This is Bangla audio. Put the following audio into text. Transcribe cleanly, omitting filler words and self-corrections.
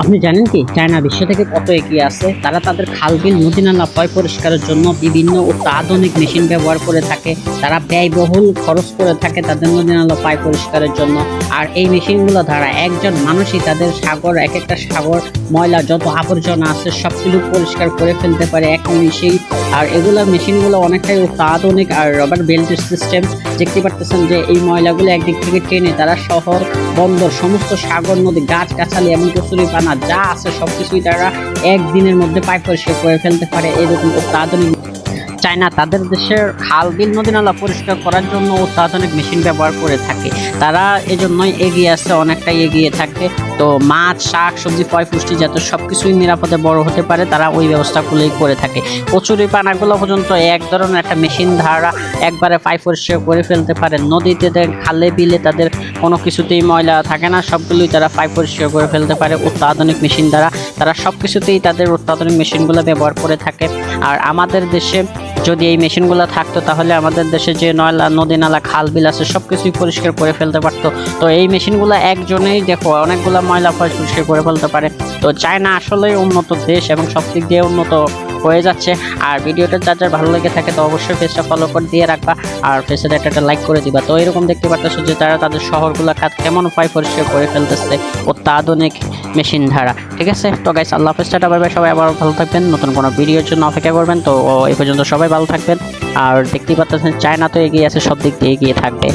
আপনি জানেন কি চায়না বিশ্ব থেকে কত এগিয়ে আছে? তারা তাদের খাল বিল নদী নালা পয় পরিষ্কারের জন্য বিভিন্ন অত্যাধুনিক মেশিন ব্যবহার করে থাকে। তারা ব্যয়বহুল খরচ করে থাকে তাদের নদী নালা পায় পরিষ্কারের জন্য। আর এই মেশিনগুলো দ্বারা একজন মানুষই তাদের সাগর, এক একটা সাগর ময়লা যত আবর্জনা আছে সবগুলো পরিষ্কার করে ফেলতে পারে এক নিমিষেই। আর এগুলো মেশিনগুলো অনেকটাই অত্যাধুনিক। আর রবার বেল্টের সিস্টেম দেখতে পারতেছেন যে এই ময়লাগুলো একদিক থেকে টেনে তারা শহর, বন্দর, সমস্ত সাগর, নদী, গাছ গাছালি এবং কচুরি পানা যা আছে সবকিছুই তারা একদিনের মধ্যে পাইপ পরিষ্কার করে ফেলতে পারে। এরকম অত্যাধুনিক চায়না তাদের দেশের খাল বিল নদী নালা পরিষ্কার করার জন্য অত্যাধুনিক মেশিন ব্যবহার করে থাকে। তারা এজন্যই এগিয়ে আছে, অনেকটাই এগিয়ে থাকে। তো মাছ, শাক সবজি, ফল পুষ্টি যাতে সবকিছুই নিরাপদে বড় হতে পারে তারা ওই ব্যবস্থাগুলোই করে থাকে। কচুরি পানাগুলো পর্যন্ত এক ধরনের একটা মেশিন দ্বারা একবারে পাইপ পরিষ্কার করে ফেলতে পারে। নদীতে, খালে বিলে তাদের কোনো কিছুতেই ময়লা থাকে না, সবগুলোই তারা পাইপ পরিষ্কার করে ফেলতে পারে অত্যাধুনিক মেশিন দ্বারা। তারা সবকিছুতেই তাদের অত্যাধুনিক মেশিনগুলো ব্যবহার করে থাকে। আর আমাদের দেশে যদি এই মেশিনগুলো থাকতো তাহলে আমাদের দেশে যে নয়লা, নদী নালা, খাল বিল আছে সবকিছুই পরিষ্কার করে ফেলতে পারতো। তো এই মেশিনগুলো একজনেই দেখো অনেকগুলো ময়লা পরিষ্কার করে ফেলতে পারে। তো চায়না আসলেই উন্নত দেশ এবং সব দিক দিয়ে উন্নত হয়ে যাচ্ছে। আর ভিডিওটা যার যার ভালো লেগে থাকে তো অবশ্যই পেজটা ফলো করে দিয়ে রাখবা আর পেজটা একটা লাইক করে দিবা। তো এরকম দেখতে পারতেছো যে তারা তাদের শহরগুলো কেমন উপায় পরিষ্কার করে ফেলতেছে অত্যাধুনিক মেশিন ধারা। ঠিক আছে, তো গাইস আল্লাহ হাফেজ, টাটা বাই বাই। সবাই আবার ভালো থাকবেন, নতুন কোনো ভিডিওর জন্য অপেক্ষা করবেন। তো এই পর্যন্ত সবাই ভালো থাকবেন। আর দেখতেই পাচ্ছেন চায়না তো এগিয়ে আছে, সব দিক দিয়ে এগিয়ে থাকবে।